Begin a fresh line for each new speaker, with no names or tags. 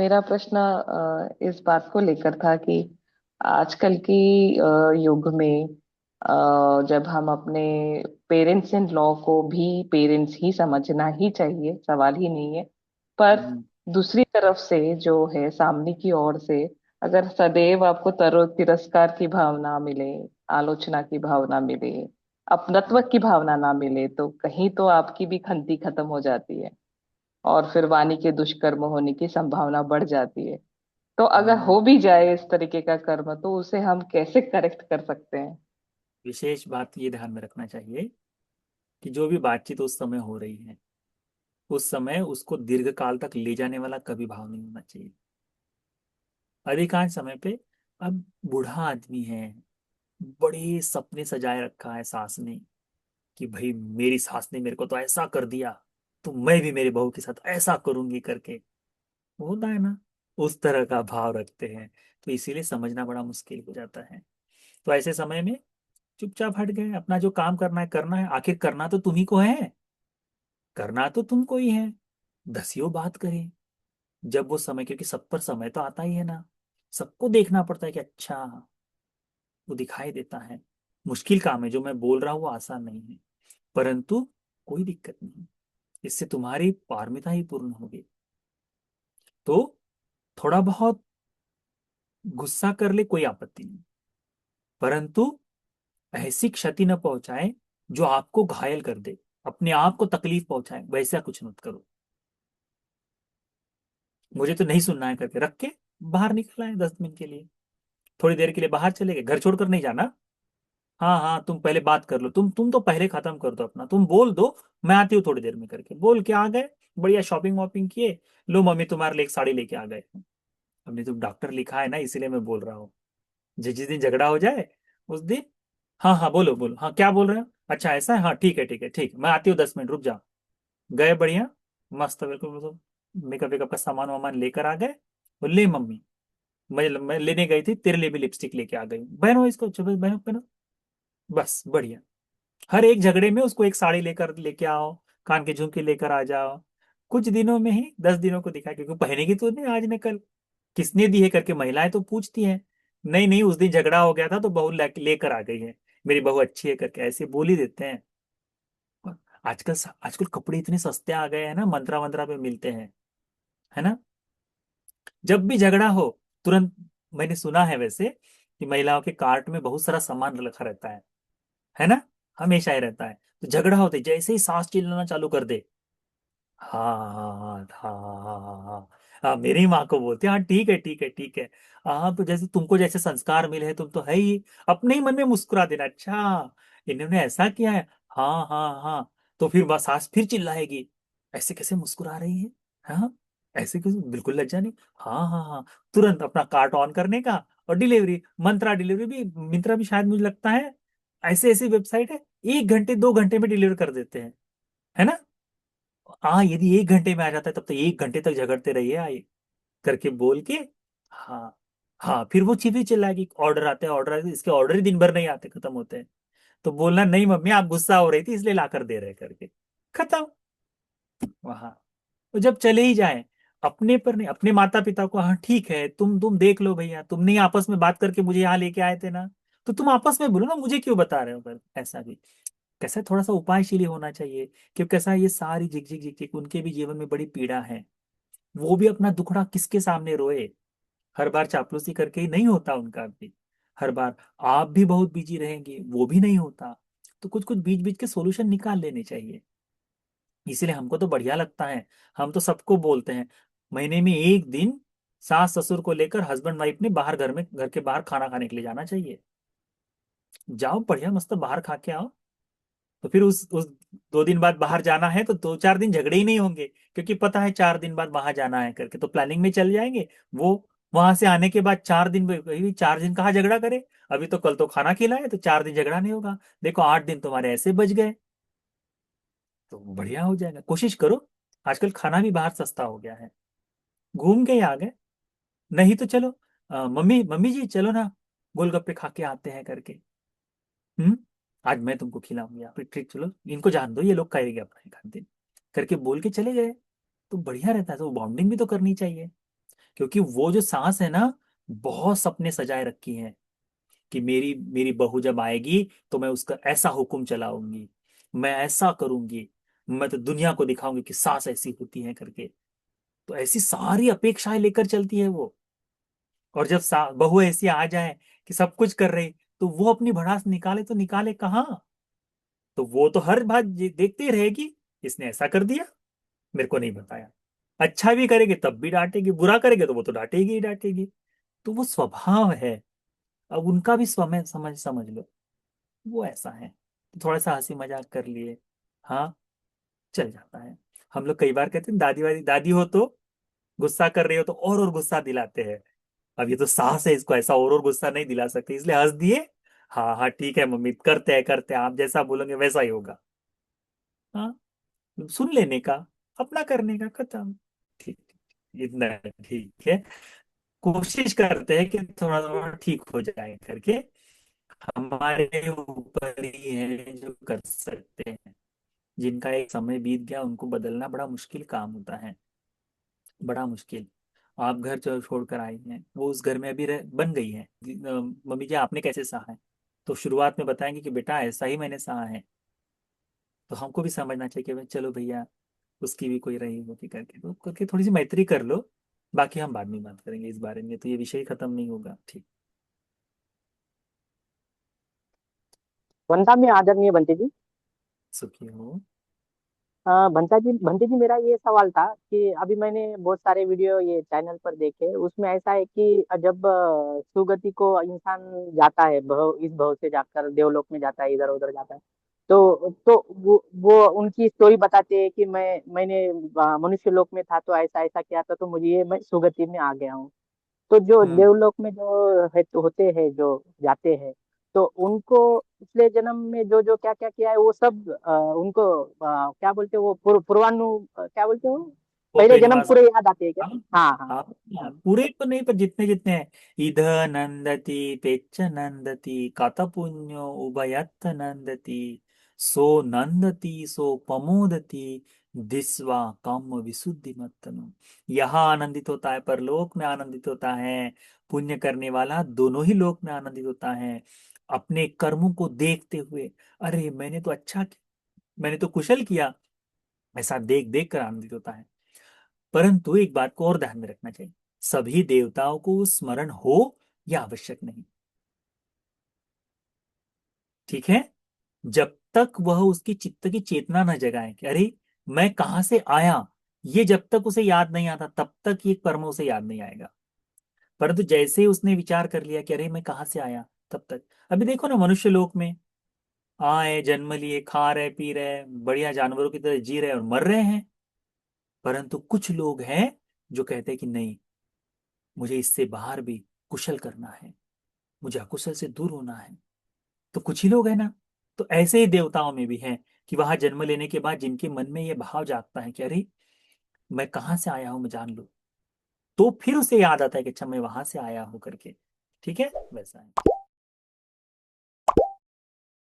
मेरा प्रश्न इस बात को लेकर था कि आजकल की युग में जब हम अपने पेरेंट्स इन लॉ को भी पेरेंट्स ही समझना ही चाहिए, सवाल ही नहीं है। पर
हम्म।
दूसरी तरफ से जो है, सामने की ओर से अगर सदैव आपको तरो तिरस्कार की भावना मिले, आलोचना की भावना मिले, अपनत्व की भावना ना मिले, तो कहीं तो आपकी भी खंती खत्म हो जाती है और फिर वाणी के दुष्कर्म होने की संभावना बढ़ जाती है। तो अगर
हाँ,
हो भी जाए इस तरीके का कर्म, तो उसे हम कैसे करेक्ट कर सकते हैं?
विशेष बात ये ध्यान में रखना चाहिए कि जो भी बातचीत उस समय हो रही है, उस समय उसको दीर्घ काल तक ले जाने वाला कभी भाव नहीं होना चाहिए। अधिकांश समय पे अब बूढ़ा आदमी है, बड़े सपने सजाए रखा है सास ने कि भाई मेरी सास ने मेरे को तो ऐसा कर दिया, तो मैं भी मेरी बहू के साथ ऐसा करूंगी करके, होता है ना, उस तरह का भाव रखते हैं। तो इसीलिए समझना बड़ा मुश्किल हो जाता है। तो ऐसे समय में चुपचाप हट गए, अपना जो काम करना है करना है, आखिर करना तो तुम्ही को है, करना तो तुमको ही है। दसियों बात करें जब वो समय, क्योंकि सब पर समय तो आता ही है ना, सबको देखना पड़ता है कि अच्छा, वो दिखाई देता है। मुश्किल काम है, जो मैं बोल रहा हूँ वो आसान नहीं है, परंतु कोई दिक्कत नहीं, इससे तुम्हारी पारमिता ही पूर्ण होगी। तो थोड़ा बहुत गुस्सा कर ले, कोई आपत्ति नहीं, परंतु ऐसी क्षति न पहुंचाए जो आपको घायल कर दे, अपने आप को तकलीफ पहुंचाए, वैसा कुछ मत करो। मुझे तो नहीं सुनना है करके रख के बाहर निकल आए 10 मिनट के लिए, थोड़ी देर के लिए बाहर चले गए, घर छोड़कर नहीं जाना। हाँ हाँ, तुम पहले बात कर लो, तुम तो पहले खत्म कर दो अपना, तुम बोल दो मैं आती हूँ थोड़ी देर में करके बोल के आ गए। बढ़िया शॉपिंग वॉपिंग किए, लो मम्मी तुम्हारे लिए एक साड़ी लेके आ गए। हमने तो डॉक्टर लिखा है ना, इसीलिए मैं बोल रहा हूँ। जिस दिन झगड़ा हो जाए उस दिन, हाँ हाँ बोलो बोलो, हाँ क्या बोल रहे हो, अच्छा ऐसा है, हाँ ठीक है ठीक है ठीक, मैं आती हूँ 10 मिनट रुक जाओ। गए बढ़िया, मस्त बिल्कुल, मेकअप वेकअप का सामान वामान लेकर आ गए। बोले मम्मी, मैं लेने गई थी, तेरे लिए भी लिपस्टिक लेके आ गई, बहनो इसको, चलो बहनो बहनो, बस बढ़िया। हर एक झगड़े में उसको एक साड़ी लेकर लेके आओ, कान के झुमके लेकर आ जाओ। कुछ दिनों में ही 10 दिनों को दिखा, क्योंकि पहनेगी तो नहीं आज न कल, किसने दी है करके महिलाएं तो पूछती हैं। नहीं नहीं, उस दिन झगड़ा हो गया था तो बहू लेकर आ गई है, मेरी बहू अच्छी है करके ऐसे बोल ही देते हैं। आजकल आजकल कपड़े इतने सस्ते आ गए हैं ना, मंत्रा मंत्रा पे मिलते हैं, है ना। जब भी झगड़ा हो, तुरंत, मैंने सुना है वैसे कि महिलाओं के कार्ट में बहुत सारा सामान रखा रहता है ना, हमेशा ही रहता है। तो झगड़ा होते जैसे ही सांस चिल्लाना चालू कर दे, हाँ हाँ हाँ हाँ हाँ हाँ हाँ हाँ, हाँ, मेरी माँ को बोलते हैं, हाँ ठीक है ठीक है ठीक है। हाँ, तो जैसे तुमको जैसे संस्कार मिले हैं, तुम तो है ही, अपने ही मन में मुस्कुरा देना, अच्छा इन्होंने ऐसा किया है, हाँ हाँ हाँ। तो फिर वह सास फिर चिल्लाएगी, ऐसे कैसे मुस्कुरा रही है, हाँ ऐसे कैसे, बिल्कुल लज्जा नहीं, हाँ हाँ हाँ। तुरंत अपना कार्ट ऑन करने का, और डिलीवरी, मंत्रा डिलीवरी भी, मिंत्रा भी शायद मुझे लगता है, ऐसे ऐसी वेबसाइट है, 1 घंटे 2 घंटे में डिलीवर कर देते हैं, है ना। हाँ, यदि 1 घंटे में आ जाता है तब तो 1 घंटे तक झगड़ते रहिए आए करके बोल के। हाँ हाँ, फिर वो चीजें चिल्लाएगी, ऑर्डर आते हैं ऑर्डर आते हैं, इसके ऑर्डर ही दिन भर नहीं आते, खत्म होते हैं। तो बोलना, नहीं मम्मी आप गुस्सा हो रही थी इसलिए ला कर दे रहे करके, खत्म। वहां, तो जब चले ही जाए, अपने पर नहीं, अपने माता पिता को, हाँ ठीक है, तुम देख लो भैया, तुमने ही आपस में बात करके मुझे यहाँ लेके आए थे ना, तो तुम आपस में बोलो ना, मुझे क्यों बता रहे हो पर ऐसा भी। कैसा है, थोड़ा सा उपायशीली होना चाहिए, क्योंकि कैसा है, ये सारी झिक झिक झिक झिक उनके भी जीवन में बड़ी पीड़ा है। वो भी अपना दुखड़ा किसके सामने रोए, हर बार चापलूसी करके ही नहीं होता उनका भी, हर बार आप भी बहुत बिजी रहेंगे वो भी नहीं होता। तो कुछ कुछ बीच बीच के सॉल्यूशन निकाल लेने चाहिए। इसलिए हमको तो बढ़िया लगता है, हम तो सबको बोलते हैं, महीने में एक दिन सास ससुर को लेकर हस्बैंड वाइफ ने बाहर, घर में, घर के बाहर खाना खाने के लिए जाना चाहिए। जाओ बढ़िया मस्त बाहर खा के आओ। तो फिर उस 2 दिन बाद बाहर जाना है तो 2 4 दिन झगड़े ही नहीं होंगे, क्योंकि पता है 4 दिन बाद वहां जाना है करके, तो प्लानिंग में चल जाएंगे वो। वहां से आने के बाद 4 दिन, भाई 4 दिन कहाँ झगड़ा करे, अभी तो कल तो खाना खिलाए, तो 4 दिन झगड़ा नहीं होगा। देखो 8 दिन तुम्हारे ऐसे बच गए, तो बढ़िया हो जाएगा, कोशिश करो। आजकल खाना भी बाहर सस्ता हो गया है, घूम के ही आ गए। नहीं तो चलो, मम्मी मम्मी जी चलो ना, गोलगप्पे खा के आते हैं करके, हम्म, आज मैं तुमको खिलाऊंगी, आप ठीक, चलो इनको जान दो, ये लोग खाएंगे अपना एक आध दिन करके बोल के चले गए, तो बढ़िया रहता है। तो बॉन्डिंग भी तो करनी चाहिए, क्योंकि वो जो सांस है ना, बहुत सपने सजाए रखी हैं कि मेरी मेरी बहू जब आएगी तो मैं उसका ऐसा हुक्म चलाऊंगी, मैं ऐसा करूंगी, मैं तो दुनिया को दिखाऊंगी कि सास ऐसी होती है करके। तो ऐसी सारी अपेक्षाएं लेकर चलती है वो। और जब बहू ऐसी आ जाए कि सब कुछ कर रही, तो वो अपनी भड़ास निकाले तो निकाले कहाँ। तो वो तो हर बात देखती ही रहेगी, इसने ऐसा कर दिया, मेरे को नहीं बताया। अच्छा भी करेगी तब भी डांटेगी, बुरा करेगी तो वो तो डांटेगी ही डांटेगी। तो वो स्वभाव है। अब उनका भी समय समझ समझ लो, वो ऐसा है। तो थोड़ा सा हंसी मजाक कर लिए, हाँ, चल जाता है। हम लोग कई बार कहते हैं दादी वादी, दादी हो तो गुस्सा कर रहे हो तो और गुस्सा दिलाते हैं। अब ये तो सास है, इसको ऐसा और गुस्सा नहीं दिला सकते, इसलिए हंस दिए। हाँ हाँ ठीक है मम्मी, करते हैं, आप जैसा बोलोगे वैसा ही होगा। हाँ, सुन लेने का, अपना करने का, खत्म। ठीक, इतना ठीक है। कोशिश करते हैं कि थोड़ा थोड़ा ठीक हो जाए करके। हमारे ऊपर ही है जो कर सकते हैं। जिनका एक समय बीत गया उनको बदलना बड़ा मुश्किल काम होता है, बड़ा मुश्किल। आप घर जो छोड़कर आई हैं वो उस घर में अभी बन गई है। मम्मी जी आपने कैसे सहा है, तो शुरुआत में बताएंगे कि बेटा ऐसा ही मैंने सहा है। तो हमको भी समझना चाहिए कि भाई चलो भैया, उसकी भी कोई रही होगी करके, तो करके थोड़ी सी मैत्री कर लो। बाकी हम बाद में बात करेंगे इस बारे में, तो ये विषय खत्म नहीं होगा, ठीक।
वंदना में आदरणीय बंटी जी।
सुखी हो।
बंटी जी, मेरा ये सवाल था कि अभी मैंने बहुत सारे वीडियो ये चैनल पर देखे, उसमें ऐसा है कि जब सुगति को इंसान जाता है, इस भव से जाकर देवलोक में जाता है, इधर उधर जाता है, तो वो उनकी स्टोरी बताते हैं कि मैंने मनुष्य लोक में था तो ऐसा ऐसा किया था, तो मुझे ये मैं सुगति में आ गया हूँ। तो जो
हम्म।
देवलोक में जो है तो होते हैं, जो जाते हैं, तो उनको पिछले जन्म में जो जो क्या क्या किया है वो सब उनको क्या बोलते हैं वो क्या बोलते हैं वो, पहले
ओपन
जन्म
वास।
पूरे याद आते हैं क्या?
हाँ
हाँ हाँ।
हाँ हाँ, पूरे तो नहीं पर जितने जितने हैं। इध नंदति पेच्च नंदति कत पुण्यो उभयत्थ नंदति, सो नंदति सो प्रमोदति दिस्वा काम विशुद्धि मत्तनु। यहाँ आनंदित होता है, परलोक में आनंदित होता है। पुण्य करने वाला दोनों ही लोक में आनंदित होता है, अपने कर्मों को देखते हुए। अरे मैंने तो अच्छा किया, मैंने तो कुशल किया, ऐसा देख देख कर आनंदित होता है। परंतु एक बात को और ध्यान में रखना चाहिए, सभी देवताओं को स्मरण हो यह आवश्यक नहीं। ठीक है, जब तक वह उसकी चित्त की चेतना न जगाए कि अरे मैं कहां से आया, ये जब तक उसे याद नहीं आता तब तक ये कर्म उसे याद नहीं आएगा। परंतु जैसे ही उसने विचार कर लिया कि अरे मैं कहां से आया, तब तक। अभी देखो ना, मनुष्य लोक में आए, जन्म लिए, खा रहे पी रहे, बढ़िया जानवरों की तरह जी रहे और मर रहे हैं। परंतु कुछ लोग हैं जो कहते हैं कि नहीं, मुझे इससे बाहर भी कुशल करना है, मुझे अकुशल से दूर होना है। तो कुछ ही लोग हैं ना। तो ऐसे ही देवताओं में भी हैं कि वहां जन्म लेने के बाद जिनके मन में ये भाव जागता है कि अरे मैं कहाँ से आया हूं, मैं जान लूं, तो फिर उसे याद आता है कि अच्छा मैं वहां से आया हूं करके। ठीक है, वैसा है।